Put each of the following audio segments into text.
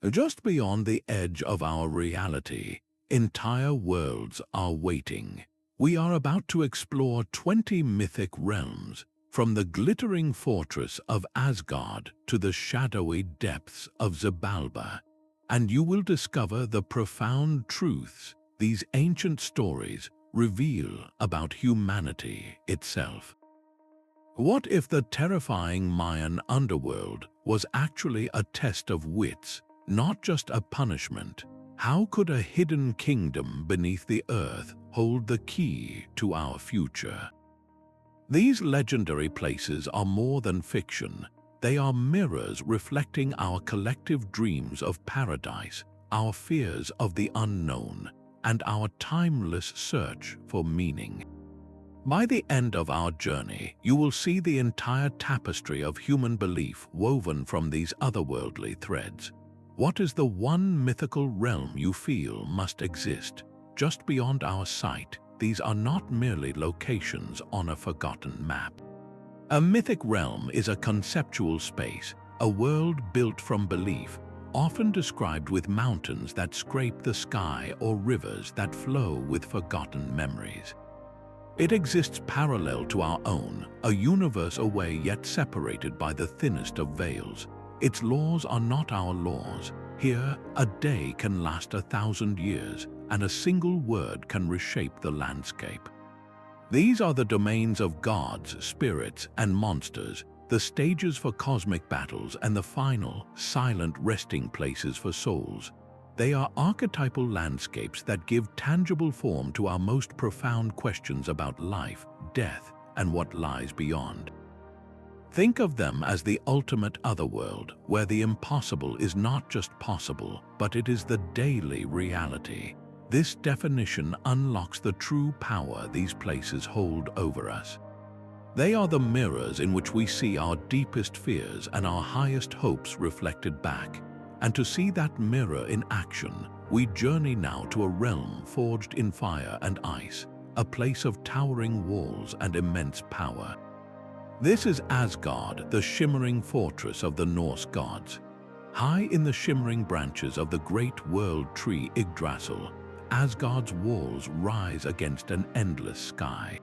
Just beyond the edge of our reality, entire worlds are waiting. We are about to explore 20 mythic realms, from the glittering fortress of Asgard to the shadowy depths of Xibalba, and you will discover the profound truths these ancient stories reveal about humanity itself. What if the terrifying Mayan underworld was actually a test of wits, not just a punishment? How could a hidden kingdom beneath the earth hold the key to our future? These legendary places are more than fiction. They are mirrors reflecting our collective dreams of paradise, our fears of the unknown, and our timeless search for meaning. By the end of our journey, you will see the entire tapestry of human belief woven from these otherworldly threads. What is the one mythical realm you feel must exist just beyond our sight? These are not merely locations on a forgotten map. A mythic realm is a conceptual space, a world built from belief, often described with mountains that scrape the sky or rivers that flow with forgotten memories. It exists parallel to our own, a universe away yet separated by the thinnest of veils. Its laws are not our laws. Here, a day can last 1,000 years, and a single word can reshape the landscape. These are the domains of gods, spirits, and monsters, the stages for cosmic battles and the final, silent resting places for souls. They are archetypal landscapes that give tangible form to our most profound questions about life, death, and what lies beyond. Think of them as the ultimate otherworld, where the impossible is not just possible, but it is the daily reality. This definition unlocks the true power these places hold over us. They are the mirrors in which we see our deepest fears and our highest hopes reflected back. And to see that mirror in action, we journey now to a realm forged in fire and ice, a place of towering walls and immense power. This is Asgard, the shimmering fortress of the Norse gods. High in the shimmering branches of the great world tree Yggdrasil, Asgard's walls rise against an endless sky.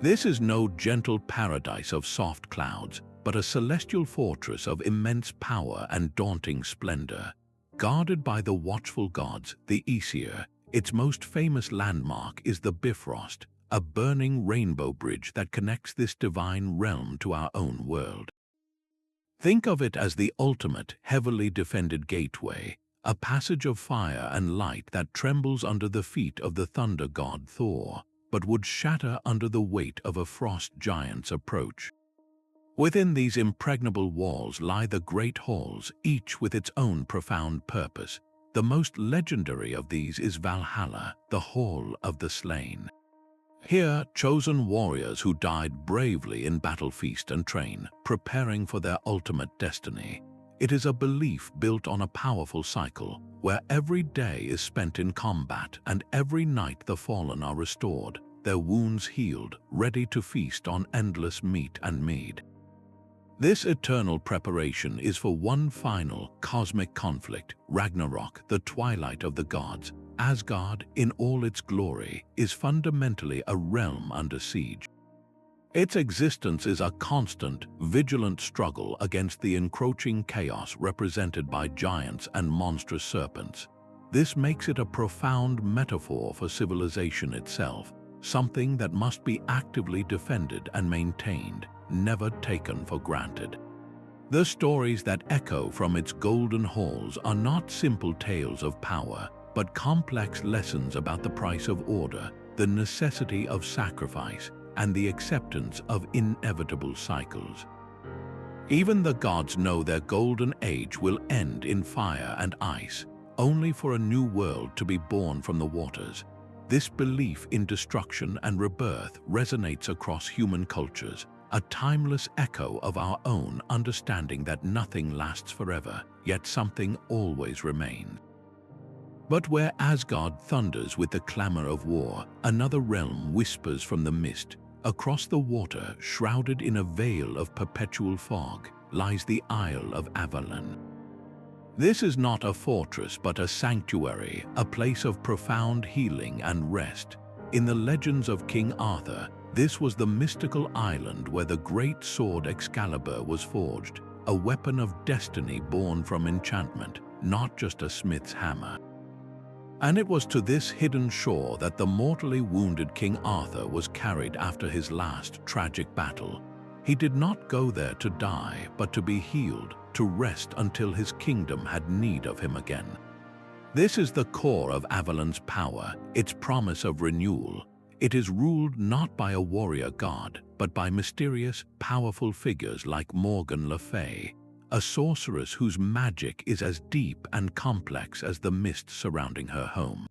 This is no gentle paradise of soft clouds, but a celestial fortress of immense power and daunting splendor. Guarded by the watchful gods, the Aesir, its most famous landmark is the Bifrost, a burning rainbow bridge that connects this divine realm to our own world. Think of it as the ultimate, heavily defended gateway, a passage of fire and light that trembles under the feet of the thunder god Thor, but would shatter under the weight of a frost giant's approach. Within these impregnable walls lie the great halls, each with its own profound purpose. The most legendary of these is Valhalla, the Hall of the Slain. Here, chosen warriors who died bravely in battle feast and train, preparing for their ultimate destiny. It is a belief built on a powerful cycle, where every day is spent in combat and every night the fallen are restored, their wounds healed, ready to feast on endless meat and mead. This eternal preparation is for one final cosmic conflict, Ragnarok, the twilight of the gods. Asgard, in all its glory, is fundamentally a realm under siege. Its existence is a constant, vigilant struggle against the encroaching chaos represented by giants and monstrous serpents. This makes it a profound metaphor for civilization itself, something that must be actively defended and maintained, never taken for granted. The stories that echo from its golden halls are not simple tales of power, but complex lessons about the price of order, the necessity of sacrifice, and the acceptance of inevitable cycles. Even the gods know their golden age will end in fire and ice, only for a new world to be born from the waters. This belief in destruction and rebirth resonates across human cultures, a timeless echo of our own understanding that nothing lasts forever, yet something always remains. But where Asgard thunders with the clamor of war, another realm whispers from the mist. Across the water, shrouded in a veil of perpetual fog, lies the Isle of Avalon. This is not a fortress but a sanctuary, a place of profound healing and rest. In the legends of King Arthur, this was the mystical island where the great sword Excalibur was forged, a weapon of destiny born from enchantment, not just a smith's hammer. And it was to this hidden shore that the mortally wounded King Arthur was carried after his last tragic battle. He did not go there to die, but to be healed, to rest until his kingdom had need of him again. This is the core of Avalon's power, its promise of renewal. It is ruled not by a warrior god, but by mysterious, powerful figures like Morgan Le Fay, a sorceress whose magic is as deep and complex as the mist surrounding her home.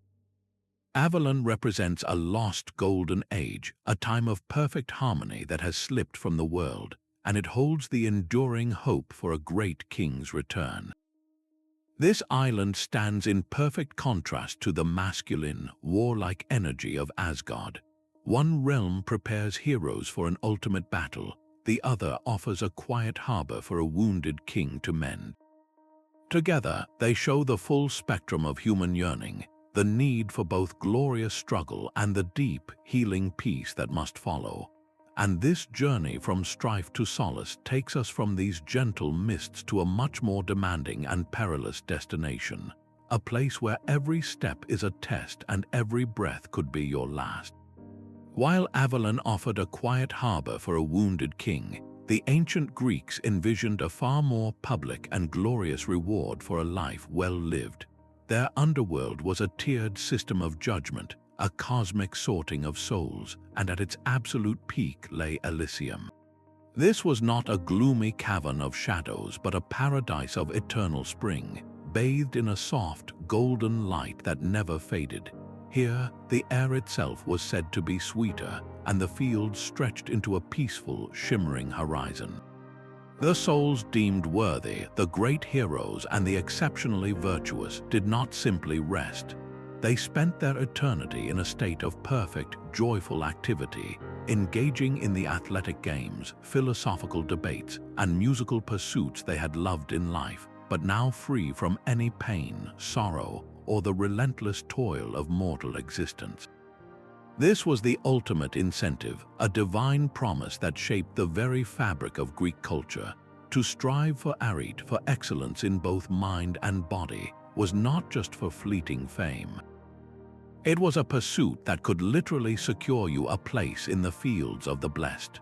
Avalon represents a lost golden age, a time of perfect harmony that has slipped from the world, and it holds the enduring hope for a great king's return. This island stands in perfect contrast to the masculine, warlike energy of Asgard. One realm prepares heroes for an ultimate battle, the other offers a quiet harbor for a wounded king to mend. Together, they show the full spectrum of human yearning, the need for both glorious struggle and the deep, healing peace that must follow. And this journey from strife to solace takes us from these gentle mists to a much more demanding and perilous destination, a place where every step is a test and every breath could be your last. While Avalon offered a quiet harbor for a wounded king, the ancient Greeks envisioned a far more public and glorious reward for a life well lived. Their underworld was a tiered system of judgment, a cosmic sorting of souls, and at its absolute peak lay Elysium. This was not a gloomy cavern of shadows, but a paradise of eternal spring, bathed in a soft, golden light that never faded. Here, the air itself was said to be sweeter, and the fields stretched into a peaceful, shimmering horizon. The souls deemed worthy, the great heroes and the exceptionally virtuous, did not simply rest. They spent their eternity in a state of perfect, joyful activity, engaging in the athletic games, philosophical debates, and musical pursuits they had loved in life, but now free from any pain, sorrow, or the relentless toil of mortal existence. This was the ultimate incentive, a divine promise that shaped the very fabric of Greek culture. To strive for arete, for excellence in both mind and body, was not just for fleeting fame. It was a pursuit that could literally secure you a place in the fields of the blessed.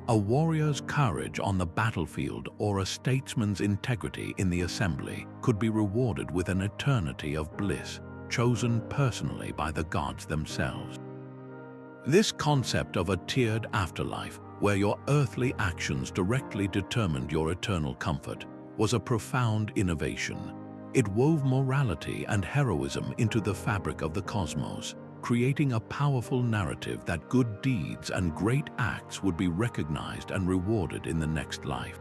A warrior's courage on the battlefield or a statesman's integrity in the assembly could be rewarded with an eternity of bliss, chosen personally by the gods themselves. This concept of a tiered afterlife, where your earthly actions directly determined your eternal comfort, was a profound innovation. It wove morality and heroism into the fabric of the cosmos, creating a powerful narrative that good deeds and great acts would be recognized and rewarded in the next life.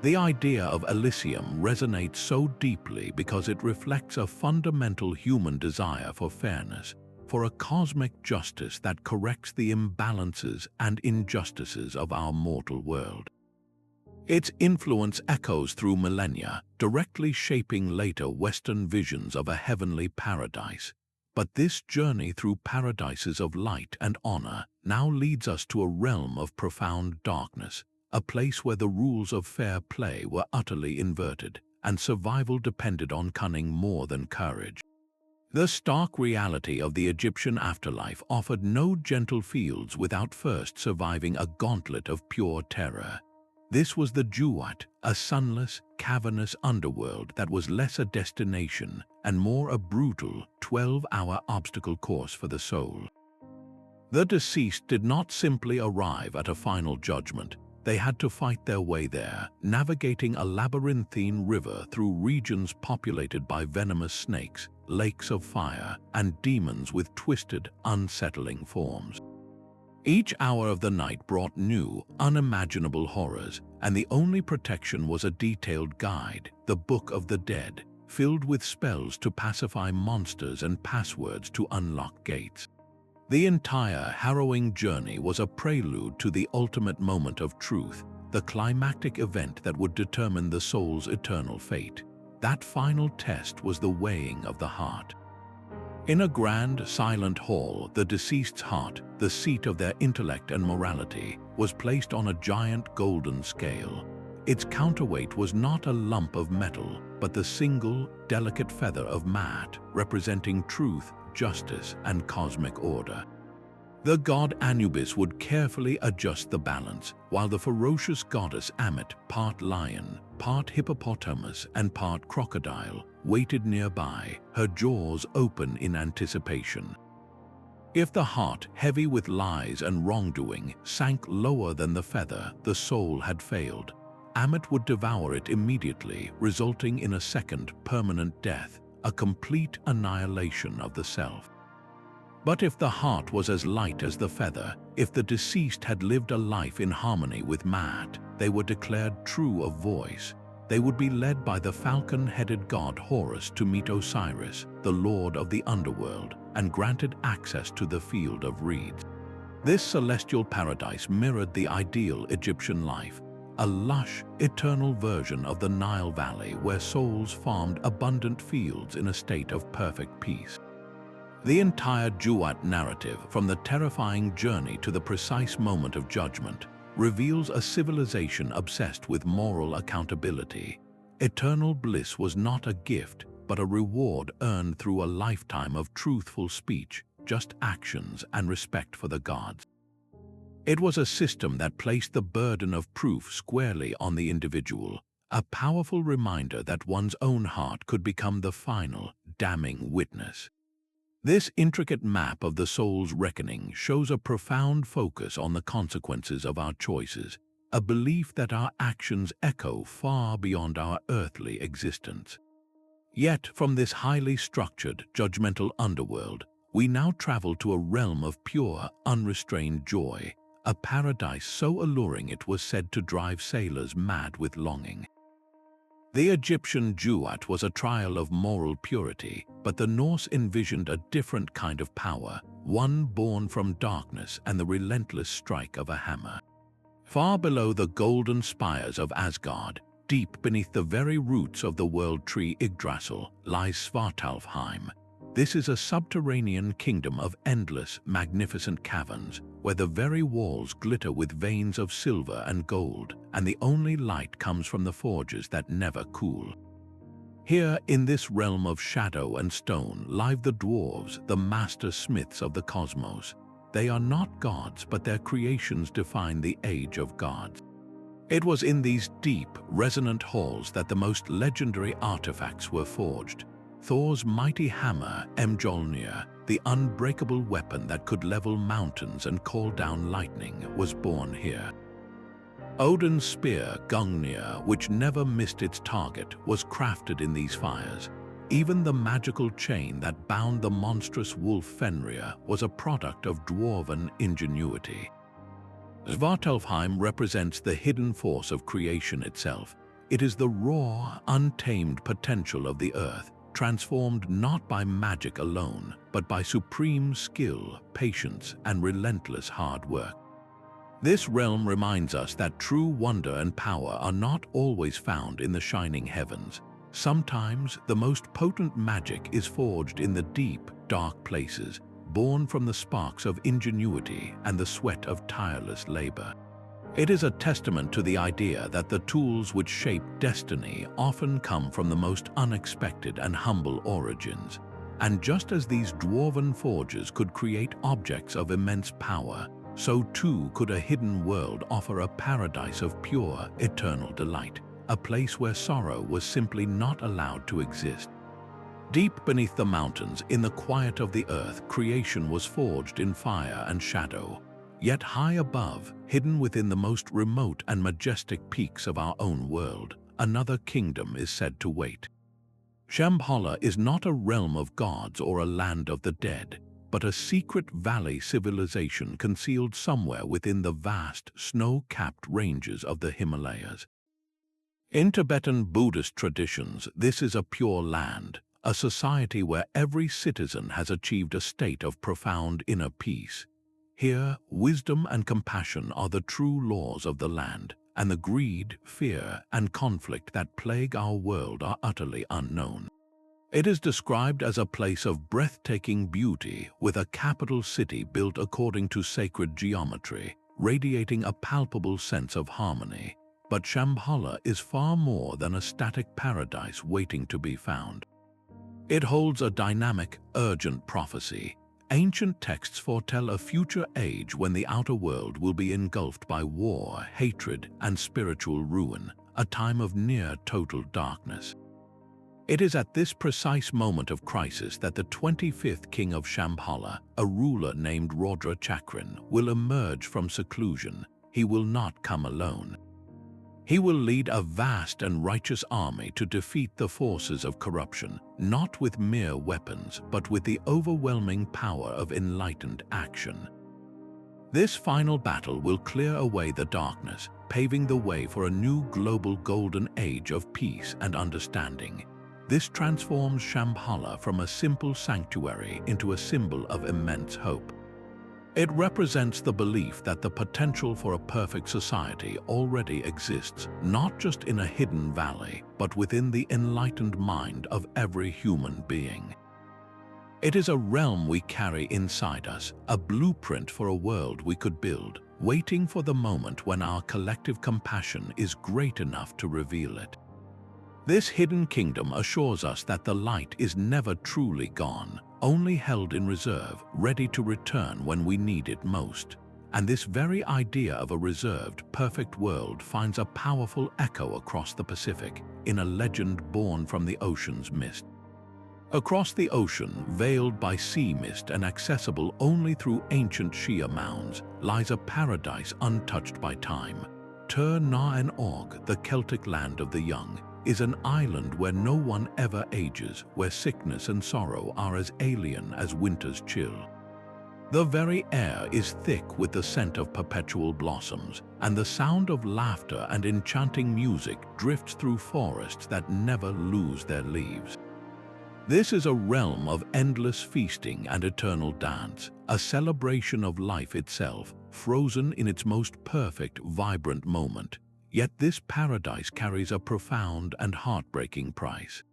The idea of Elysium resonates so deeply because it reflects a fundamental human desire for fairness, for a cosmic justice that corrects the imbalances and injustices of our mortal world. Its influence echoes through millennia, directly shaping later Western visions of a heavenly paradise. But this journey through paradises of light and honor now leads us to a realm of profound darkness, a place where the rules of fair play were utterly inverted, and survival depended on cunning more than courage. The stark reality of the Egyptian afterlife offered no gentle fields without first surviving a gauntlet of pure terror. This was the Duat, a sunless, cavernous underworld that was less a destination and more a brutal, 12-hour obstacle course for the soul. The deceased did not simply arrive at a final judgment. They had to fight their way there, navigating a labyrinthine river through regions populated by venomous snakes, lakes of fire, and demons with twisted, unsettling forms. Each hour of the night brought new, unimaginable horrors, and the only protection was a detailed guide, the Book of the Dead, filled with spells to pacify monsters and passwords to unlock gates. The entire harrowing journey was a prelude to the ultimate moment of truth, the climactic event that would determine the soul's eternal fate. That final test was the weighing of the heart. In a grand, silent hall, the deceased's heart, the seat of their intellect and morality, was placed on a giant golden scale. Its counterweight was not a lump of metal, but the single, delicate feather of Maat, representing truth, justice, and cosmic order. The god Anubis would carefully adjust the balance, while the ferocious goddess Ammit, part lion, part hippopotamus, and part crocodile, waited nearby, her jaws open in anticipation. If the heart, heavy with lies and wrongdoing, sank lower than the feather, the soul had failed. Ammit would devour it immediately, resulting in a second, permanent death, a complete annihilation of the self. But if the heart was as light as the feather, if the deceased had lived a life in harmony with Maat, they were declared true of voice. They would be led by the falcon-headed god Horus to meet Osiris, the lord of the Underworld, and granted access to the field of reeds. This celestial paradise mirrored the ideal Egyptian life, a lush, eternal version of the Nile Valley where souls farmed abundant fields in a state of perfect peace. The entire Duat narrative, from the terrifying journey to the precise moment of judgment, reveals a civilization obsessed with moral accountability. Eternal bliss was not a gift, but a reward earned through a lifetime of truthful speech, just actions, and respect for the gods. It was a system that placed the burden of proof squarely on the individual, a powerful reminder that one's own heart could become the final, damning witness. This intricate map of the soul's reckoning shows a profound focus on the consequences of our choices, a belief that our actions echo far beyond our earthly existence. Yet, from this highly structured, judgmental underworld, we now travel to a realm of pure, unrestrained joy, a paradise so alluring it was said to drive sailors mad with longing. The Egyptian Duat was a trial of moral purity, but the Norse envisioned a different kind of power, one born from darkness and the relentless strike of a hammer. Far below the golden spires of Asgard, deep beneath the very roots of the world tree Yggdrasil, lies Svartalfheim. This is a subterranean kingdom of endless, magnificent caverns, where the very walls glitter with veins of silver and gold, and the only light comes from the forges that never cool. Here, in this realm of shadow and stone, live the dwarves, the master smiths of the cosmos. They are not gods, but their creations define the age of gods. It was in these deep, resonant halls that the most legendary artifacts were forged. Thor's mighty hammer, Mjolnir, the unbreakable weapon that could level mountains and call down lightning, was born here. Odin's spear, Gungnir, which never missed its target, was crafted in these fires. Even the magical chain that bound the monstrous wolf Fenrir was a product of Dwarven ingenuity. Svartalfheim represents the hidden force of creation itself. It is the raw, untamed potential of the earth, transformed not by magic alone, but by supreme skill, patience, and relentless hard work. This realm reminds us that true wonder and power are not always found in the shining heavens. Sometimes the most potent magic is forged in the deep, dark places, born from the sparks of ingenuity and the sweat of tireless labor. It is a testament to the idea that the tools which shape destiny often come from the most unexpected and humble origins. And just as these dwarven forges could create objects of immense power, so too could a hidden world offer a paradise of pure, eternal delight, a place where sorrow was simply not allowed to exist. Deep beneath the mountains, in the quiet of the earth, creation was forged in fire and shadow. Yet high above, hidden within the most remote and majestic peaks of our own world, another kingdom is said to wait. Shambhala is not a realm of gods or a land of the dead, but a secret valley civilization concealed somewhere within the vast, snow-capped ranges of the Himalayas. In Tibetan Buddhist traditions, this is a pure land, a society where every citizen has achieved a state of profound inner peace. Here, wisdom and compassion are the true laws of the land, and the greed, fear, and conflict that plague our world are utterly unknown. It is described as a place of breathtaking beauty with a capital city built according to sacred geometry, radiating a palpable sense of harmony. But Shambhala is far more than a static paradise waiting to be found. It holds a dynamic, urgent prophecy. Ancient texts foretell a future age when the outer world will be engulfed by war, hatred, and spiritual ruin, a time of near total darkness. It is at this precise moment of crisis that the 25th king of Shambhala, a ruler named Rodra Chakran, will emerge from seclusion. He will not come alone. He will lead a vast and righteous army to defeat the forces of corruption, not with mere weapons, but with the overwhelming power of enlightened action. This final battle will clear away the darkness, paving the way for a new global golden age of peace and understanding. This transforms Shambhala from a simple sanctuary into a symbol of immense hope. It represents the belief that the potential for a perfect society already exists, not just in a hidden valley, but within the enlightened mind of every human being. It is a realm we carry inside us, a blueprint for a world we could build, waiting for the moment when our collective compassion is great enough to reveal it. This hidden kingdom assures us that the light is never truly gone, only held in reserve, ready to return when we need it most. And this very idea of a reserved, perfect world finds a powerful echo across the Pacific, in a legend born from the ocean's mist. Across the ocean, veiled by sea mist and accessible only through ancient Shia mounds, lies a paradise untouched by time. Tir na an Og, the Celtic land of the young, is an island where no one ever ages, where sickness and sorrow are as alien as winter's chill. The very air is thick with the scent of perpetual blossoms, and the sound of laughter and enchanting music drifts through forests that never lose their leaves. This is a realm of endless feasting and eternal dance, a celebration of life itself, frozen in its most perfect, vibrant moment. Yet this paradise carries a profound and heartbreaking price.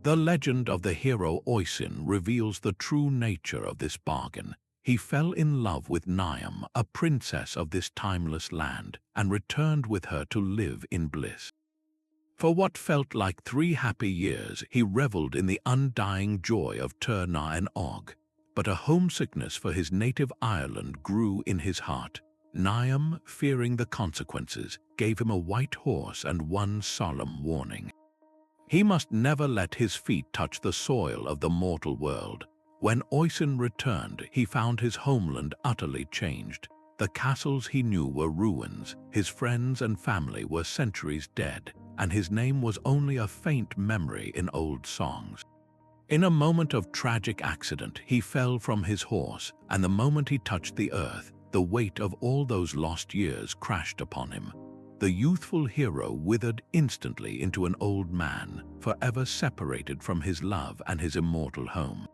The legend of the hero Oisin reveals the true nature of this bargain. He fell in love with Niam, a princess of this timeless land, and returned with her to live in bliss. For what felt like 3 happy years, he reveled in the undying joy of Tir na an Og. But a homesickness for his native Ireland grew in his heart. Niam, fearing the consequences, gave him a white horse and one solemn warning. He must never let his feet touch the soil of the mortal world. When Oisin returned, he found his homeland utterly changed. The castles he knew were ruins, his friends and family were centuries dead, and his name was only a faint memory in old songs. In a moment of tragic accident, he fell from his horse, and the moment he touched the earth, the weight of all those lost years crashed upon him. The youthful hero withered instantly into an old man, forever separated from his love and his immortal home.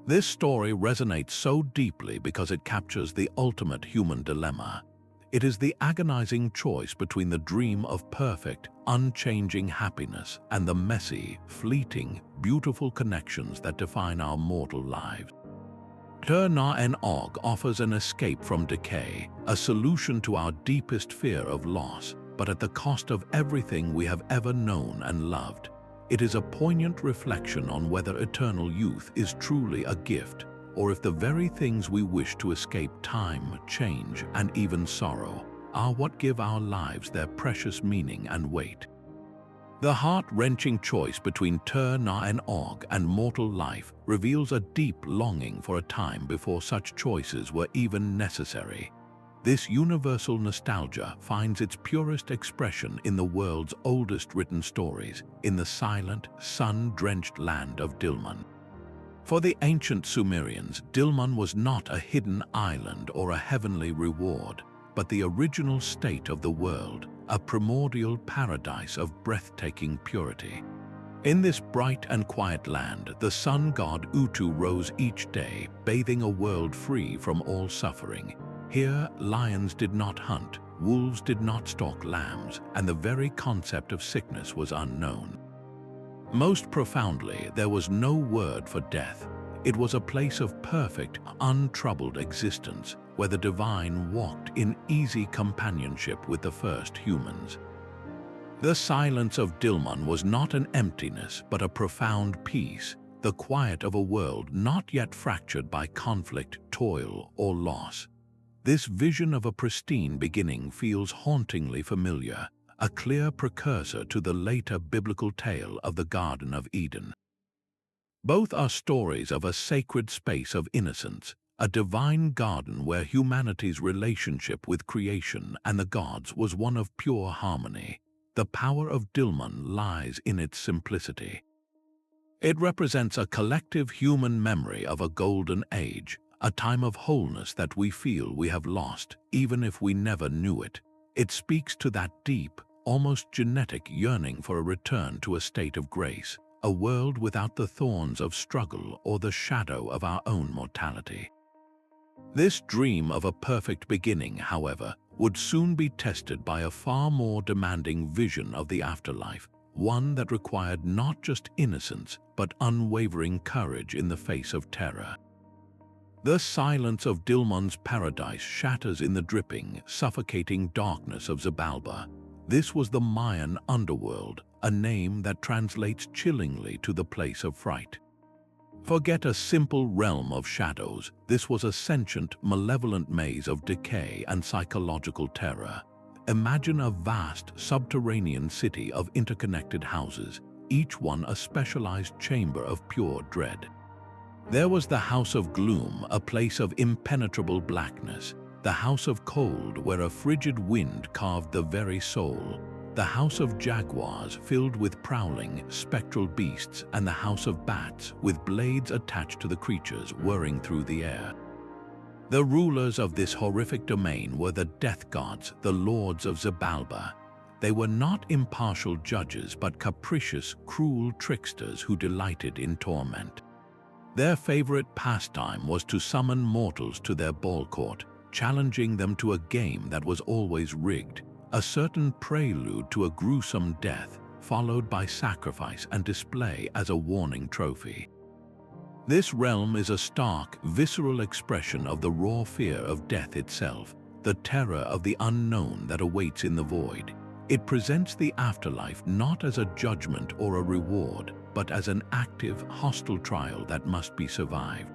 This story resonates so deeply because it captures the ultimate human dilemma. It is the agonizing choice between the dream of perfect, unchanging happiness and the messy, fleeting, beautiful connections that define our mortal lives. Tir na an Og offers an escape from decay, a solution to our deepest fear of loss, but at the cost of everything we have ever known and loved. It is a poignant reflection on whether eternal youth is truly a gift, or if the very things we wish to escape time, change, and even sorrow are what give our lives their precious meaning and weight. The heart-wrenching choice between Tir na an Og and mortal life reveals a deep longing for a time before such choices were even necessary. This universal nostalgia finds its purest expression in the world's oldest written stories, in the silent, sun-drenched land of Dilmun. For the ancient Sumerians, Dilmun was not a hidden island or a heavenly reward, but the original state of the world, a primordial paradise of breathtaking purity. In this bright and quiet land, the sun god Utu rose each day, bathing a world free from all suffering. Here, lions did not hunt, wolves did not stalk lambs, and the very concept of sickness was unknown. Most profoundly, there was no word for death. It was a place of perfect, untroubled existence, where the divine walked in easy companionship with the first humans. The silence of Dilmun was not an emptiness, but a profound peace, the quiet of a world not yet fractured by conflict, toil, or loss. This vision of a pristine beginning feels hauntingly familiar, a clear precursor to the later biblical tale of the Garden of Eden. Both are stories of a sacred space of innocence, a divine garden where humanity's relationship with creation and the gods was one of pure harmony. The power of Dilmun lies in its simplicity. It represents a collective human memory of a golden age, a time of wholeness that we feel we have lost, even if we never knew it. It speaks to that deep, almost genetic yearning for a return to a state of grace, a world without the thorns of struggle or the shadow of our own mortality. This dream of a perfect beginning, however, would soon be tested by a far more demanding vision of the afterlife, one that required not just innocence, but unwavering courage in the face of terror. The silence of Dilmun's paradise shatters in the dripping, suffocating darkness of Xibalba. This was the Mayan Underworld, a name that translates chillingly to the place of fright. Forget a simple realm of shadows. This was a sentient, malevolent maze of decay and psychological terror. Imagine a vast, subterranean city of interconnected houses, each one a specialized chamber of pure dread. There was the House of Gloom, a place of impenetrable blackness, the House of Cold, where a frigid wind carved the very soul, the House of Jaguars, filled with prowling, spectral beasts, and the House of Bats, with blades attached to the creatures whirring through the air. The rulers of this horrific domain were the death gods, the lords of Xibalba. They were not impartial judges, but capricious, cruel tricksters who delighted in torment. Their favorite pastime was to summon mortals to their ball court, challenging them to a game that was always rigged, a certain prelude to a gruesome death, followed by sacrifice and display as a warning trophy. This realm is a stark, visceral expression of the raw fear of death itself, the terror of the unknown that awaits in the void. It presents the afterlife not as a judgment or a reward, but as an active, hostile trial that must be survived.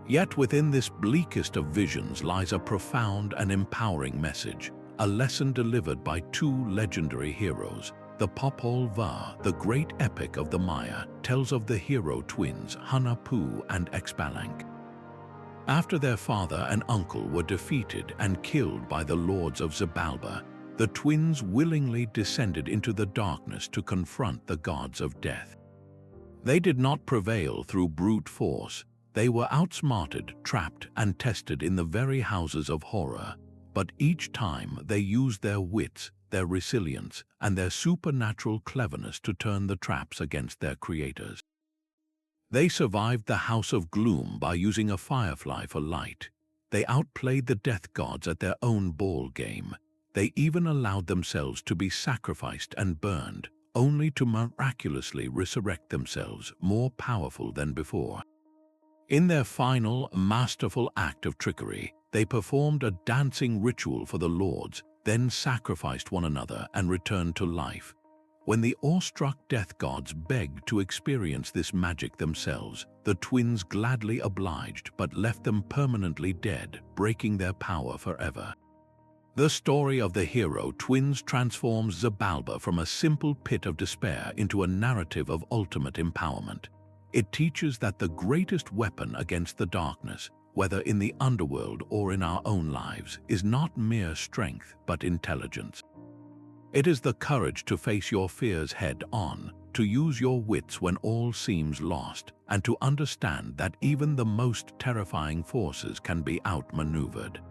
Yet within this bleakest of visions lies a profound and empowering message, a lesson delivered by two legendary heroes. The Popol Vuh, the great epic of the Maya, tells of the hero twins Hunahpu and Xbalanque. After their father and uncle were defeated and killed by the lords of Xibalba, the twins willingly descended into the darkness to confront the gods of death. They did not prevail through brute force. They were outsmarted, trapped, and tested in the very houses of horror. But each time they used their wits, their resilience, and their supernatural cleverness to turn the traps against their creators. They survived the House of Gloom by using a firefly for light. They outplayed the death gods at their own ball game. They even allowed themselves to be sacrificed and burned, only to miraculously resurrect themselves more powerful than before. In their final, masterful act of trickery, they performed a dancing ritual for the lords, then sacrificed one another and returned to life. When the awestruck death gods begged to experience this magic themselves, the twins gladly obliged but left them permanently dead, breaking their power forever. The story of the hero twins transforms Xibalba from a simple pit of despair into a narrative of ultimate empowerment. It teaches that the greatest weapon against the darkness, whether in the underworld or in our own lives, is not mere strength but intelligence. It is the courage to face your fears head-on, to use your wits when all seems lost, and to understand that even the most terrifying forces can be outmaneuvered.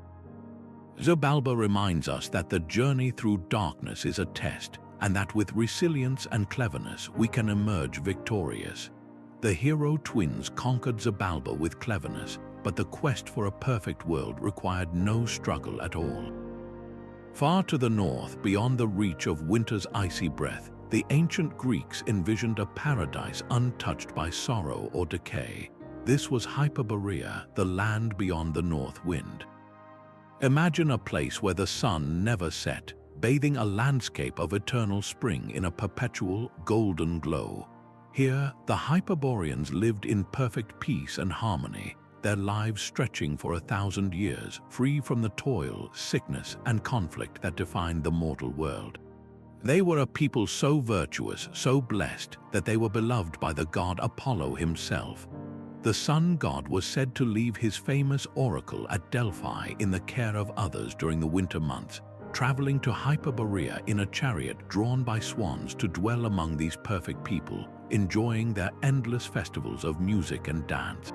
Xibalba reminds us that the journey through darkness is a test, and that with resilience and cleverness we can emerge victorious. The hero twins conquered Xibalba with cleverness, but the quest for a perfect world required no struggle at all. Far to the north, beyond the reach of winter's icy breath, the ancient Greeks envisioned a paradise untouched by sorrow or decay. This was Hyperborea, the land beyond the north wind. Imagine a place where the sun never set, bathing a landscape of eternal spring in a perpetual golden glow. Here, the Hyperboreans lived in perfect peace and harmony, their lives stretching for 1,000 years, free from the toil, sickness, and conflict that defined the mortal world. They were a people so virtuous, so blessed, that they were beloved by the god Apollo himself. The sun god was said to leave his famous oracle at Delphi in the care of others during the winter months, traveling to Hyperborea in a chariot drawn by swans to dwell among these perfect people, enjoying their endless festivals of music and dance.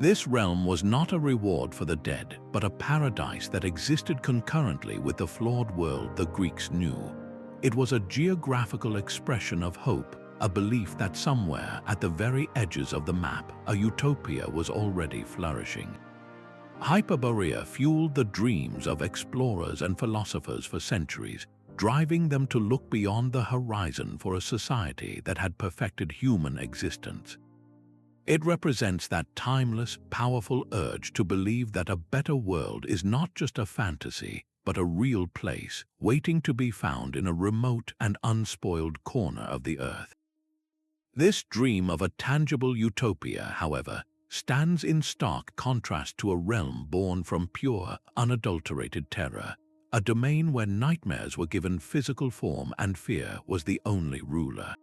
This realm was not a reward for the dead, but a paradise that existed concurrently with the flawed world the Greeks knew. It was a geographical expression of hope, a belief that somewhere at the very edges of the map, a utopia was already flourishing. Hyperborea fueled the dreams of explorers and philosophers for centuries, driving them to look beyond the horizon for a society that had perfected human existence. It represents that timeless, powerful urge to believe that a better world is not just a fantasy, but a real place, waiting to be found in a remote and unspoiled corner of the earth. This dream of a tangible utopia, however, stands in stark contrast to a realm born from pure, unadulterated terror, a domain where nightmares were given physical form and fear was the only ruler.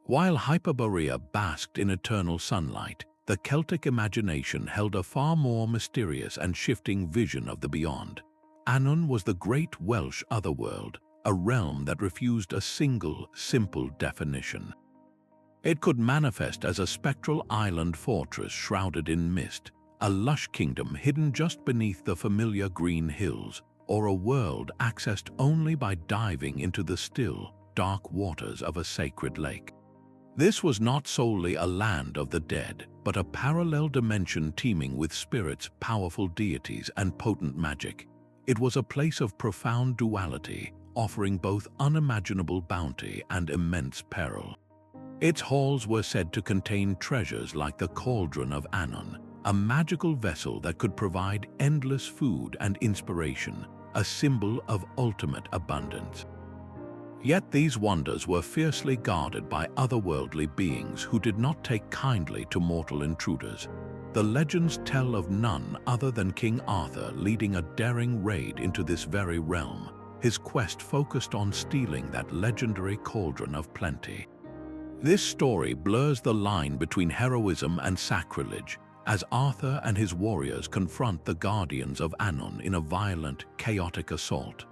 While Hyperborea basked in eternal sunlight, the Celtic imagination held a far more mysterious and shifting vision of the beyond. Annwn was the great Welsh Otherworld, a realm that refused a single, simple definition. It could manifest as a spectral island fortress shrouded in mist, a lush kingdom hidden just beneath the familiar green hills, or a world accessed only by diving into the still, dark waters of a sacred lake. This was not solely a land of the dead, but a parallel dimension teeming with spirits, powerful deities, and potent magic. It was a place of profound duality, offering both unimaginable bounty and immense peril. Its halls were said to contain treasures like the Cauldron of Annwn, a magical vessel that could provide endless food and inspiration, a symbol of ultimate abundance. Yet these wonders were fiercely guarded by otherworldly beings who did not take kindly to mortal intruders. The legends tell of none other than King Arthur leading a daring raid into this very realm, his quest focused on stealing that legendary cauldron of plenty. This story blurs the line between heroism and sacrilege, as Arthur and his warriors confront the guardians of Annwn in a violent, chaotic assault.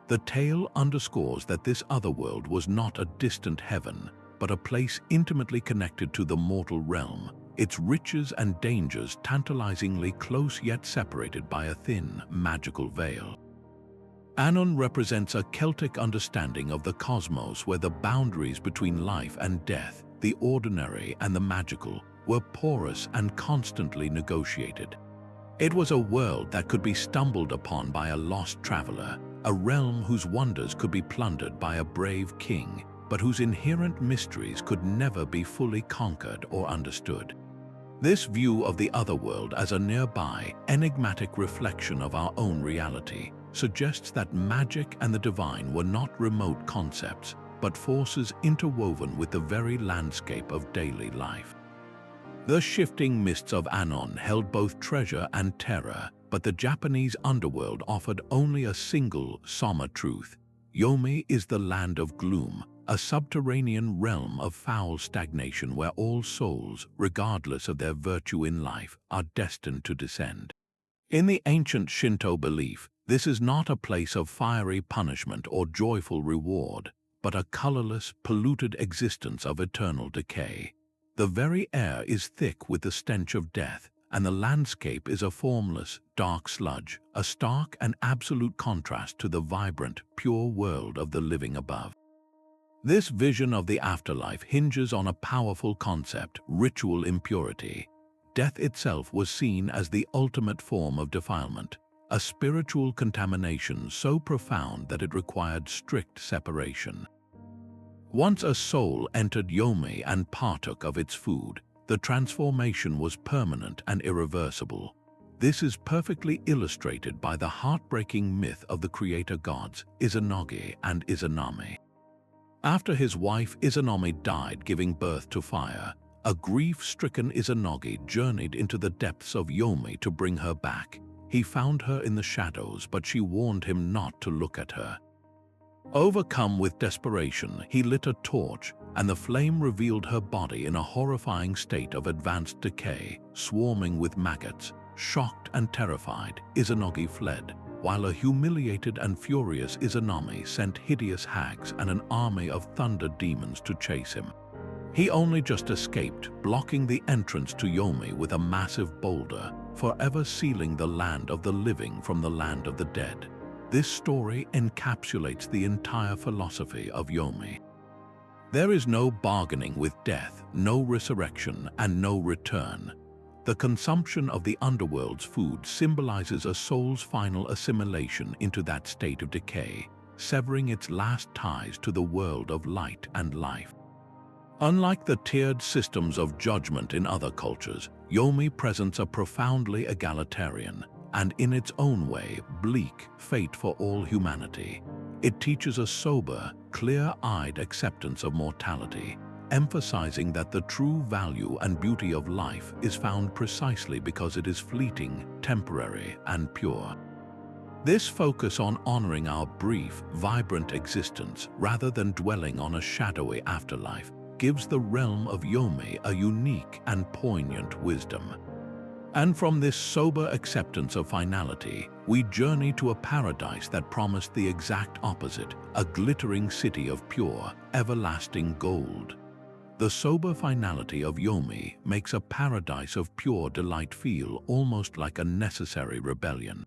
The tale underscores that this otherworld was not a distant heaven, but a place intimately connected to the mortal realm, its riches and dangers tantalizingly close yet separated by a thin, magical veil. Annwn represents a Celtic understanding of the cosmos where the boundaries between life and death, the ordinary and the magical, were porous and constantly negotiated. It was a world that could be stumbled upon by a lost traveler, a realm whose wonders could be plundered by a brave king, but whose inherent mysteries could never be fully conquered or understood. This view of the otherworld as a nearby, enigmatic reflection of our own reality suggests that magic and the divine were not remote concepts, but forces interwoven with the very landscape of daily life. The shifting mists of Annwn held both treasure and terror, but the Japanese underworld offered only a single, somber truth. Yomi is the land of gloom, a subterranean realm of foul stagnation where all souls, regardless of their virtue in life, are destined to descend. In the ancient Shinto belief, this is not a place of fiery punishment or joyful reward, but a colorless, polluted existence of eternal decay. The very air is thick with the stench of death, and the landscape is a formless, dark sludge, a stark and absolute contrast to the vibrant, pure world of the living above. This vision of the afterlife hinges on a powerful concept: ritual impurity. Death itself was seen as the ultimate form of defilement, a spiritual contamination so profound that it required strict separation. Once a soul entered Yomi and partook of its food, the transformation was permanent and irreversible. This is perfectly illustrated by the heartbreaking myth of the creator gods Izanagi and Izanami. After his wife Izanami died giving birth to fire, a grief-stricken Izanagi journeyed into the depths of Yomi to bring her back. He found her in the shadows, but she warned him not to look at her. Overcome with desperation, he lit a torch, and the flame revealed her body in a horrifying state of advanced decay, swarming with maggots. Shocked and terrified, Izanagi fled, while a humiliated and furious Izanami sent hideous hags and an army of thunder demons to chase him. He only just escaped, blocking the entrance to Yomi with a massive boulder, forever sealing the land of the living from the land of the dead. This story encapsulates the entire philosophy of Yomi. There is no bargaining with death, no resurrection, and no return. The consumption of the underworld's food symbolizes a soul's final assimilation into that state of decay, severing its last ties to the world of light and life. Unlike the tiered systems of judgment in other cultures, Yomi presents a profoundly egalitarian and, in its own way, bleak fate for all humanity. It teaches a sober, clear-eyed acceptance of mortality, emphasizing that the true value and beauty of life is found precisely because it is fleeting, temporary, and pure. This focus on honoring our brief, vibrant existence rather than dwelling on a shadowy afterlife gives the realm of Yomi a unique and poignant wisdom. And from this sober acceptance of finality, we journey to a paradise that promised the exact opposite, a glittering city of pure, everlasting gold. The sober finality of Yomi makes a paradise of pure delight feel almost like a necessary rebellion.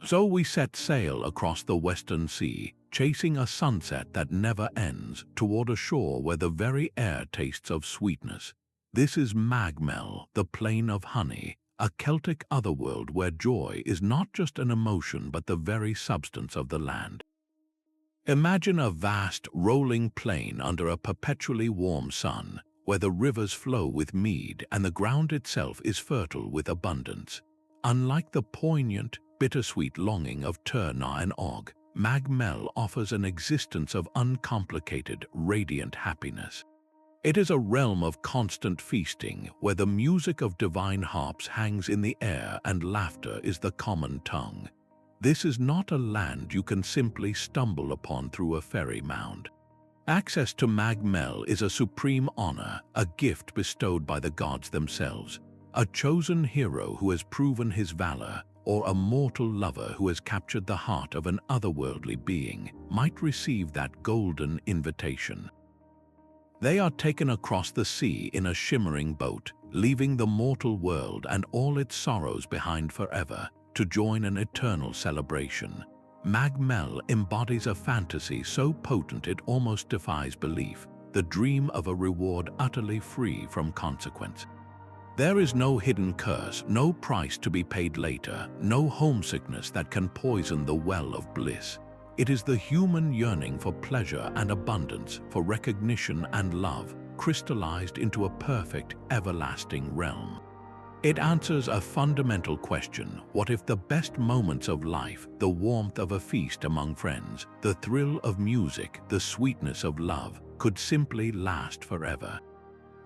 So we set sail across the western sea, chasing a sunset that never ends, toward a shore where the very air tastes of sweetness. This is Mell, the plain of honey, a Celtic otherworld where joy is not just an emotion but the very substance of the land. Imagine a vast, rolling plain under a perpetually warm sun, where the rivers flow with mead and the ground itself is fertile with abundance. Unlike the poignant, bittersweet longing of Turna and Og, Mell offers an existence of uncomplicated, radiant happiness. It is a realm of constant feasting, where the music of divine harps hangs in the air and laughter is the common tongue. This is not a land you can simply stumble upon through a ferry mound. Access to Mell is a supreme honor, a gift bestowed by the gods themselves. A chosen hero who has proven his valor, or a mortal lover who has captured the heart of an otherworldly being, might receive that golden invitation. They are taken across the sea in a shimmering boat, leaving the mortal world and all its sorrows behind forever, to join an eternal celebration. Mell embodies a fantasy so potent it almost defies belief, the dream of a reward utterly free from consequence. There is no hidden curse, no price to be paid later, no homesickness that can poison the well of bliss. It is the human yearning for pleasure and abundance, for recognition and love, crystallized into a perfect, everlasting realm. It answers a fundamental question: what if the best moments of life, the warmth of a feast among friends, the thrill of music, the sweetness of love, could simply last forever?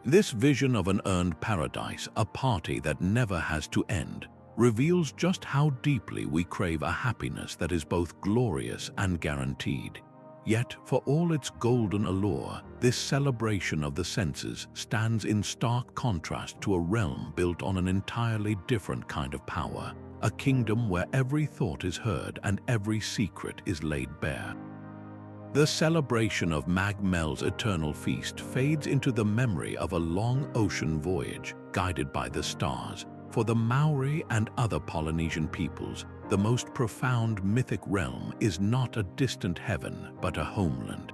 This vision of an earned paradise, a party that never has to end, reveals just how deeply we crave a happiness that is both glorious and guaranteed. Yet, for all its golden allure, this celebration of the senses stands in stark contrast to a realm built on an entirely different kind of power, a kingdom where every thought is heard and every secret is laid bare. The celebration of Mell's eternal feast fades into the memory of a long ocean voyage guided by the stars. For the Maori and other Polynesian peoples, the most profound mythic realm is not a distant heaven, but a homeland.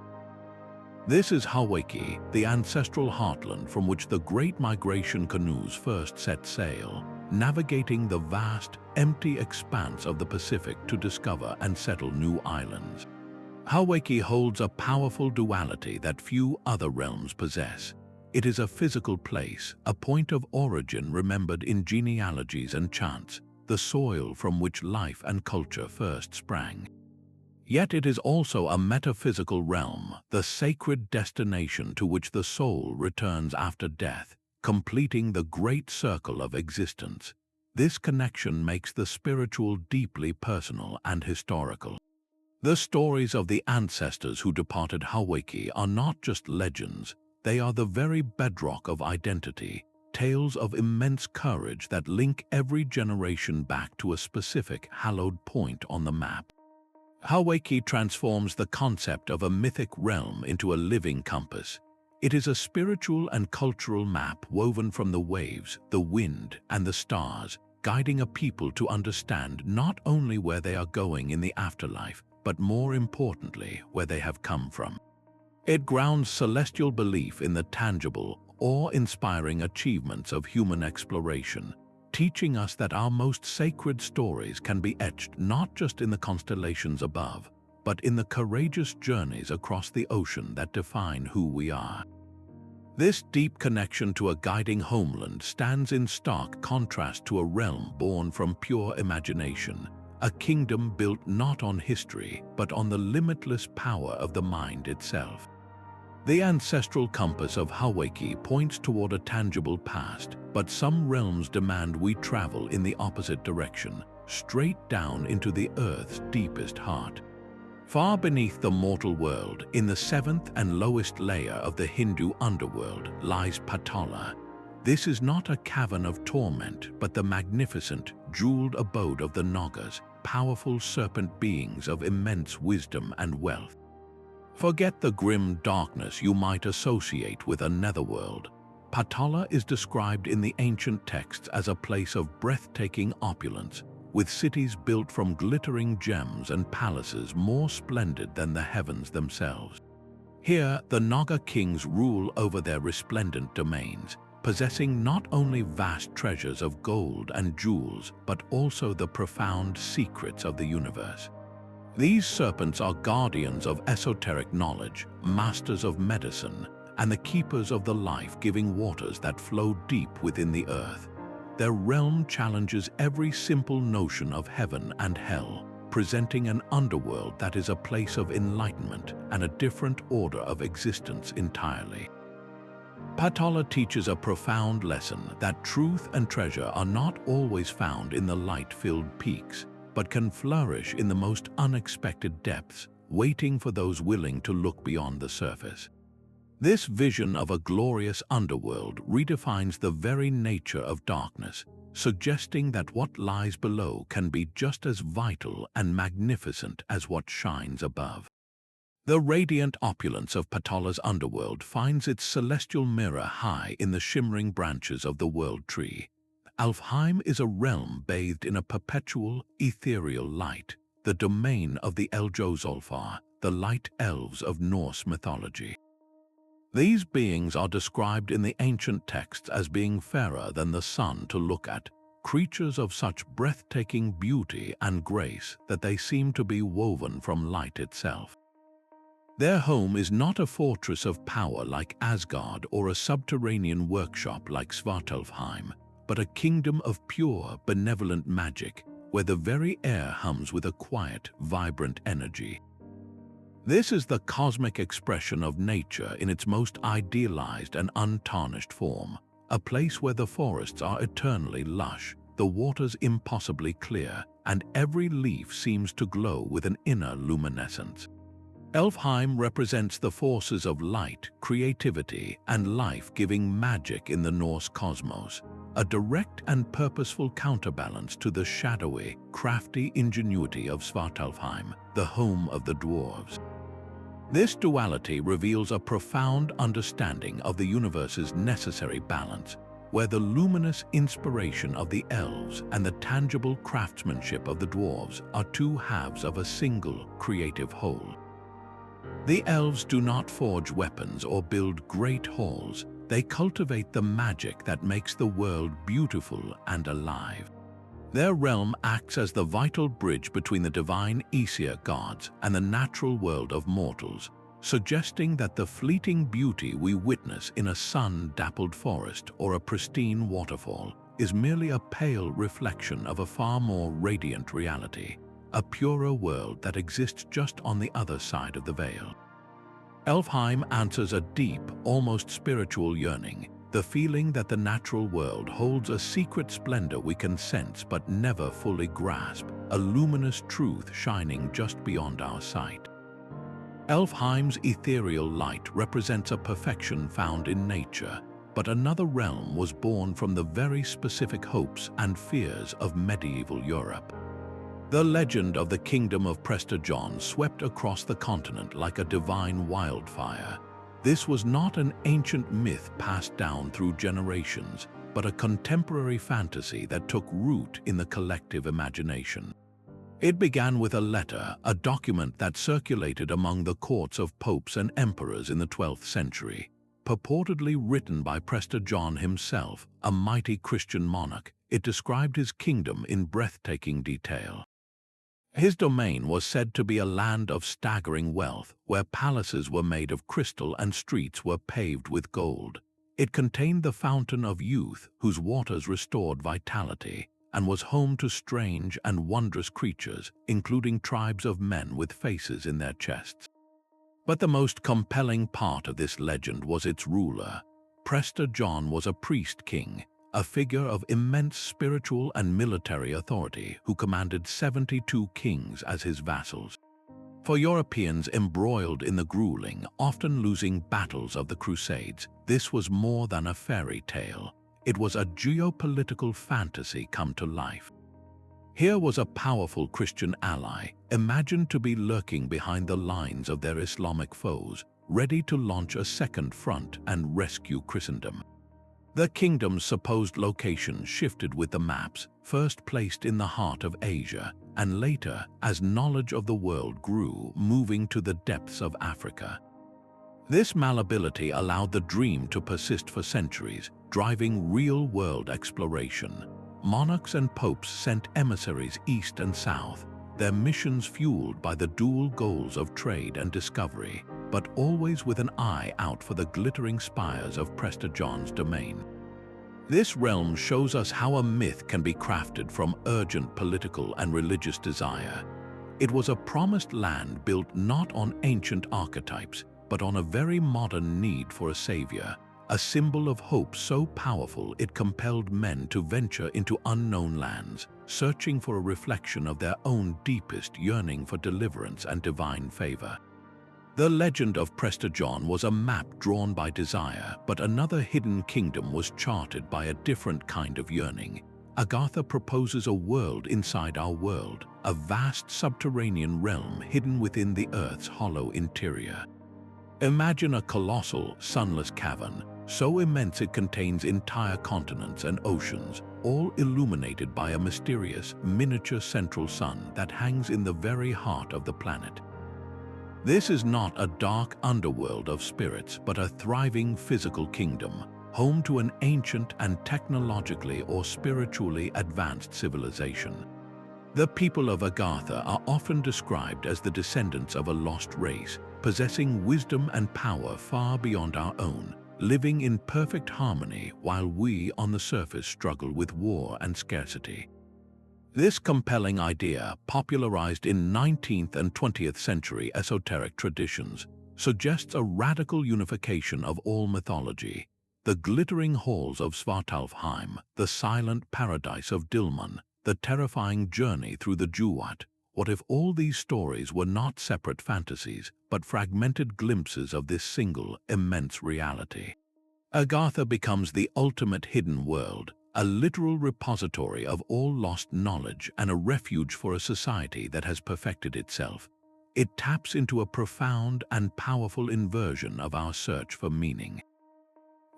This is Hawaiki, the ancestral heartland from which the great migration canoes first set sail. navigating the vast, empty expanse of the Pacific to discover and settle new islands. Hawaiki holds a powerful duality that few other realms possess. It is a physical place, a point of origin remembered in genealogies and chants, the soil from which life and culture first sprang. Yet it is also a metaphysical realm, the sacred destination to which the soul returns after death, completing the great circle of existence. This connection makes the spiritual deeply personal and historical. The stories of the ancestors who departed Hawaiki are not just legends, they are the very bedrock of identity, tales of immense courage that link every generation back to a specific hallowed point on the map. Hawaiki transforms the concept of a mythic realm into a living compass. It is a spiritual and cultural map woven from the waves, the wind, and the stars, guiding a people to understand not only where they are going in the afterlife, but more importantly, where they have come from. It grounds celestial belief in the tangible, awe-inspiring achievements of human exploration, teaching us that our most sacred stories can be etched not just in the constellations above, but in the courageous journeys across the ocean that define who we are. This deep connection to a guiding homeland stands in stark contrast to a realm born from pure imagination, a kingdom built not on history, but on the limitless power of the mind itself. The ancestral compass of Hawaiki points toward a tangible past, but some realms demand we travel in the opposite direction, straight down into the Earth's deepest heart. Far beneath the mortal world, in the seventh and lowest layer of the Hindu underworld, lies Patala. This is not a cavern of torment, but the magnificent, jeweled abode of the Nagas, powerful serpent beings of immense wisdom and wealth. Forget the grim darkness you might associate with a netherworld. Patala is described in the ancient texts as a place of breathtaking opulence, with cities built from glittering gems and palaces more splendid than the heavens themselves. Here, the Naga kings rule over their resplendent domains, possessing not only vast treasures of gold and jewels, but also the profound secrets of the universe. These serpents are guardians of esoteric knowledge, masters of medicine, and the keepers of the life-giving waters that flow deep within the earth. Their realm challenges every simple notion of heaven and hell, presenting an underworld that is a place of enlightenment and a different order of existence entirely. Patala teaches a profound lesson that truth and treasure are not always found in the light-filled peaks, but can flourish in the most unexpected depths, waiting for those willing to look beyond the surface. This vision of a glorious underworld redefines the very nature of darkness, suggesting that what lies below can be just as vital and magnificent as what shines above. The radiant opulence of Patala's underworld finds its celestial mirror high in the shimmering branches of the world tree. Alfheim is a realm bathed in a perpetual, ethereal light, the domain of the Eldjolfar, the light elves of Norse mythology. These beings are described in the ancient texts as being fairer than the sun to look at, creatures of such breathtaking beauty and grace that they seem to be woven from light itself. Their home is not a fortress of power like Asgard or a subterranean workshop like Svartalfheim, but a kingdom of pure, benevolent magic, where the very air hums with a quiet, vibrant energy. This is the cosmic expression of nature in its most idealized and untarnished form, a place where the forests are eternally lush, the waters impossibly clear, and every leaf seems to glow with an inner luminescence. Elfheim represents the forces of light, creativity, and life-giving magic in the Norse cosmos, a direct and purposeful counterbalance to the shadowy, crafty ingenuity of Svartalfheim, the home of the dwarves. This duality reveals a profound understanding of the universe's necessary balance, where the luminous inspiration of the elves and the tangible craftsmanship of the dwarves are two halves of a single creative whole. The elves do not forge weapons or build great halls. They cultivate the magic that makes the world beautiful and alive. Their realm acts as the vital bridge between the divine Aesir gods and the natural world of mortals, suggesting that the fleeting beauty we witness in a sun-dappled forest or a pristine waterfall is merely a pale reflection of a far more radiant reality, a purer world that exists just on the other side of the veil. Elfheim answers a deep, almost spiritual yearning, the feeling that the natural world holds a secret splendor we can sense but never fully grasp, a luminous truth shining just beyond our sight. Elfheim's ethereal light represents a perfection found in nature, but another realm was born from the very specific hopes and fears of medieval Europe. The legend of the kingdom of Prester John swept across the continent like a divine wildfire. This was not an ancient myth passed down through generations, but a contemporary fantasy that took root in the collective imagination. It began with a letter, a document that circulated among the courts of popes and emperors in the 12th century. Purportedly written by Prester John himself, a mighty Christian monarch, it described his kingdom in breathtaking detail. His domain was said to be a land of staggering wealth, where palaces were made of crystal and streets were paved with gold. It contained the fountain of youth, whose waters restored vitality, and was home to strange and wondrous creatures, including tribes of men with faces in their chests. But the most compelling part of this legend was its ruler. Prester John was a priest-king, a figure of immense spiritual and military authority who commanded 72 kings as his vassals. For Europeans embroiled in the grueling, often losing battles of the Crusades, this was more than a fairy tale. It was a geopolitical fantasy come to life. Here was a powerful Christian ally, imagined to be lurking behind the lines of their Islamic foes, ready to launch a second front and rescue Christendom. The kingdom's supposed location shifted with the maps, first placed in the heart of Asia, and later, as knowledge of the world grew, moving to the depths of Africa. This malleability allowed the dream to persist for centuries, driving real-world exploration. Monarchs and popes sent emissaries east and south, their missions fueled by the dual goals of trade and discovery, but always with an eye out for the glittering spires of Prester John's domain. This realm shows us how a myth can be crafted from urgent political and religious desire. It was a promised land built not on ancient archetypes, but on a very modern need for a savior, a symbol of hope so powerful it compelled men to venture into unknown lands, searching for a reflection of their own deepest yearning for deliverance and divine favor. The legend of Prester John was a map drawn by desire, but another hidden kingdom was charted by a different kind of yearning. Agatha proposes a world inside our world, a vast subterranean realm hidden within the Earth's hollow interior. Imagine a colossal, sunless cavern, so immense it contains entire continents and oceans, all illuminated by a mysterious, miniature central sun that hangs in the very heart of the planet. This is not a dark underworld of spirits, but a thriving physical kingdom, home to an ancient and technologically or spiritually advanced civilization. The people of Agatha are often described as the descendants of a lost race, possessing wisdom and power far beyond our own, living in perfect harmony while we on the surface struggle with war and scarcity. This compelling idea, popularized in 19th and 20th century esoteric traditions, suggests a radical unification of all mythology. The glittering halls of Svartalfheim, the silent paradise of Dilmun, the terrifying journey through the Duat. What if all these stories were not separate fantasies, but fragmented glimpses of this single, immense reality? Agatha becomes the ultimate hidden world, a literal repository of all lost knowledge and a refuge for a society that has perfected itself. It taps into a profound and powerful inversion of our search for meaning.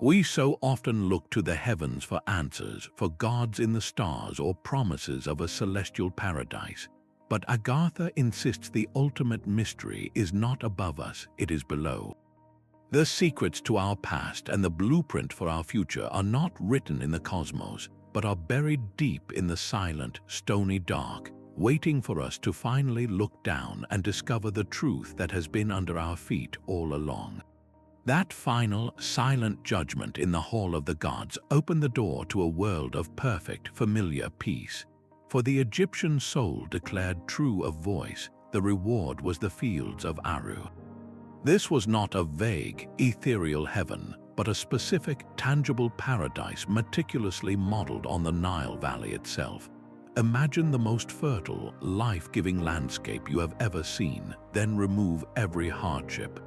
We so often look to the heavens for answers, for gods in the stars or promises of a celestial paradise. But Agatha insists the ultimate mystery is not above us, it is below. The secrets to our past and the blueprint for our future are not written in the cosmos, but are buried deep in the silent, stony dark, waiting for us to finally look down and discover the truth that has been under our feet all along. That final, silent judgment in the Hall of the Gods opened the door to a world of perfect, familiar peace. For the Egyptian soul declared true of voice, the reward was the fields of Aru. This was not a vague, ethereal heaven, but a specific, tangible paradise meticulously modeled on the Nile Valley itself. Imagine the most fertile, life-giving landscape you have ever seen, then remove every hardship.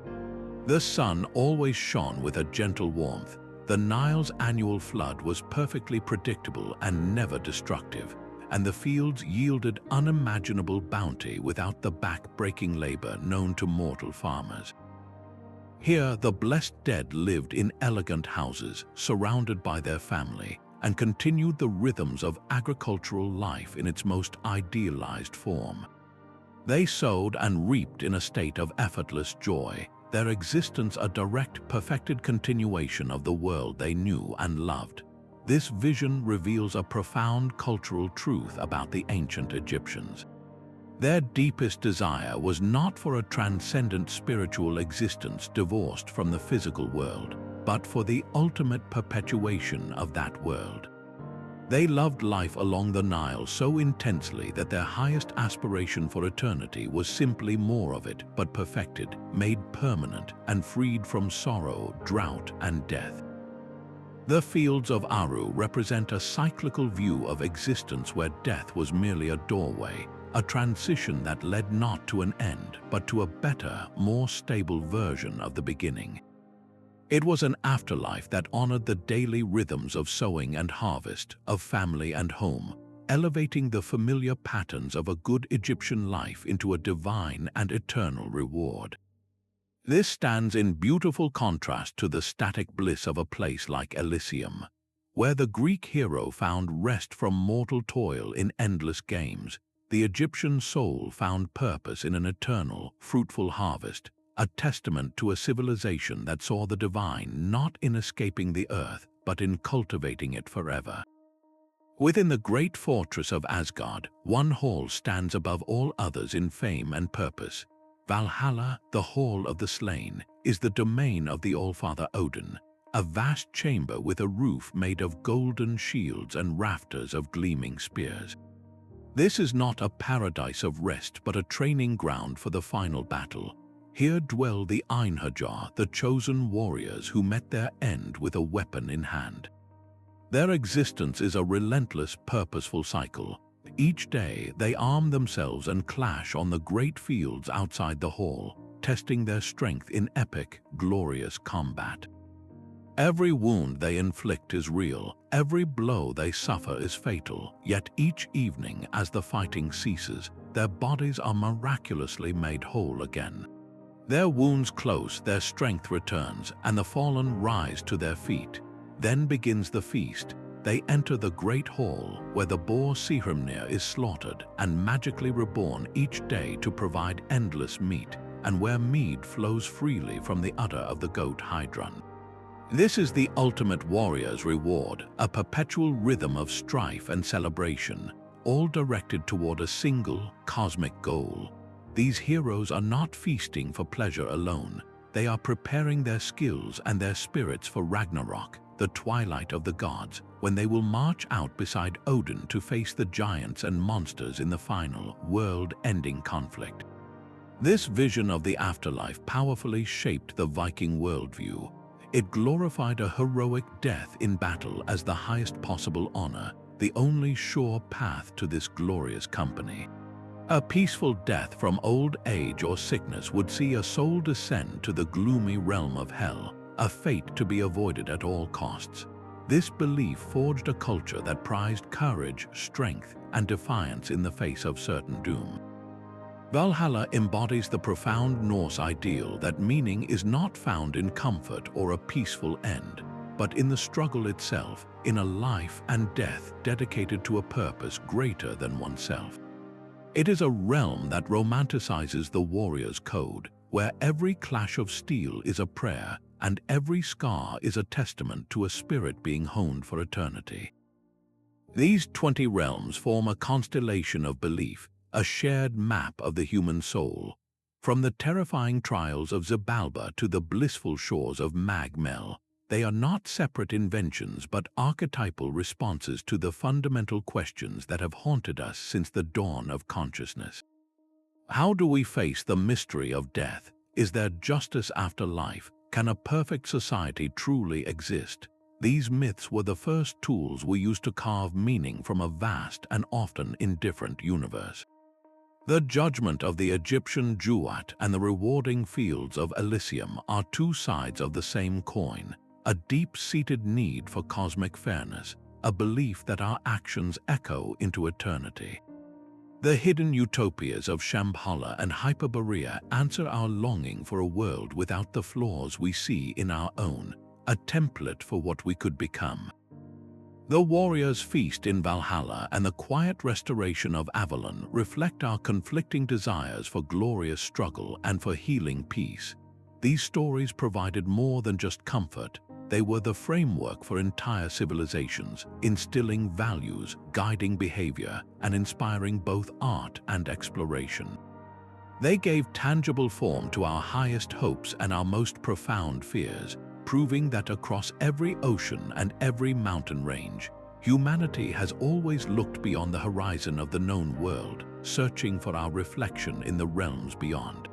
The sun always shone with a gentle warmth. The Nile's annual flood was perfectly predictable and never destructive, and the fields yielded unimaginable bounty without the back-breaking labor known to mortal farmers. Here, the blessed dead lived in elegant houses, surrounded by their family, and continued the rhythms of agricultural life in its most idealized form. They sowed and reaped in a state of effortless joy, their existence a direct, perfected continuation of the world they knew and loved. This vision reveals a profound cultural truth about the ancient Egyptians. Their deepest desire was not for a transcendent spiritual existence divorced from the physical world, but for the ultimate perpetuation of that world. They loved life along the Nile so intensely that their highest aspiration for eternity was simply more of it, but perfected, made permanent, and freed from sorrow, drought, and death. The fields of Aru represent a cyclical view of existence where death was merely a doorway, a transition that led not to an end, but to a better, more stable version of the beginning. It was an afterlife that honored the daily rhythms of sowing and harvest, of family and home, elevating the familiar patterns of a good Egyptian life into a divine and eternal reward. This stands in beautiful contrast to the static bliss of a place like Elysium, where the Greek hero found rest from mortal toil in endless games. The Egyptian soul found purpose in an eternal, fruitful harvest, a testament to a civilization that saw the divine not in escaping the earth, but in cultivating it forever. Within the great fortress of Asgard, one hall stands above all others in fame and purpose. Valhalla, the Hall of the Slain, is the domain of the Allfather Odin, a vast chamber with a roof made of golden shields and rafters of gleaming spears. This is not a paradise of rest, but a training ground for the final battle. Here dwell the Einherjar, the chosen warriors who met their end with a weapon in hand. Their existence is a relentless, purposeful cycle. Each day, they arm themselves and clash on the great fields outside the hall, testing their strength in epic, glorious combat. Every wound they inflict is real, every blow they suffer is fatal, yet each evening as the fighting ceases, their bodies are miraculously made whole again. Their wounds close, their strength returns, and the fallen rise to their feet. Then begins the feast. They enter the great hall, where the boar Sihrimnir is slaughtered and magically reborn each day to provide endless meat, and where mead flows freely from the udder of the goat Hydrun. This is the ultimate warrior's reward, a perpetual rhythm of strife and celebration, all directed toward a single, cosmic goal. These heroes are not feasting for pleasure alone. They are preparing their skills and their spirits for Ragnarok, the twilight of the gods, when they will march out beside Odin to face the giants and monsters in the final, world-ending conflict. This vision of the afterlife powerfully shaped the Viking worldview. It glorified a heroic death in battle as the highest possible honor, the only sure path to this glorious company. A peaceful death from old age or sickness would see a soul descend to the gloomy realm of hell, a fate to be avoided at all costs. This belief forged a culture that prized courage, strength, and defiance in the face of certain doom. Valhalla embodies the profound Norse ideal that meaning is not found in comfort or a peaceful end, but in the struggle itself, in a life and death dedicated to a purpose greater than oneself. It is a realm that romanticizes the warrior's code, where every clash of steel is a prayer and every scar is a testament to a spirit being honed for eternity. These 20 realms form a constellation of belief, a shared map of the human soul. From the terrifying trials of Xibalba to the blissful shores of Mell, they are not separate inventions but archetypal responses to the fundamental questions that have haunted us since the dawn of consciousness. How do we face the mystery of death? Is there justice after life? Can a perfect society truly exist? These myths were the first tools we used to carve meaning from a vast and often indifferent universe. The judgment of the Egyptian Duat and the rewarding fields of Elysium are two sides of the same coin, a deep-seated need for cosmic fairness, a belief that our actions echo into eternity. The hidden utopias of Shambhala and Hyperborea answer our longing for a world without the flaws we see in our own, a template for what we could become. The warrior's feast in Valhalla and the quiet restoration of Avalon reflect our conflicting desires for glorious struggle and for healing peace. These stories provided more than just comfort. They were the framework for entire civilizations, instilling values, guiding behavior, and inspiring both art and exploration. They gave tangible form to our highest hopes and our most profound fears, proving that across every ocean and every mountain range, humanity has always looked beyond the horizon of the known world, searching for our reflection in the realms beyond.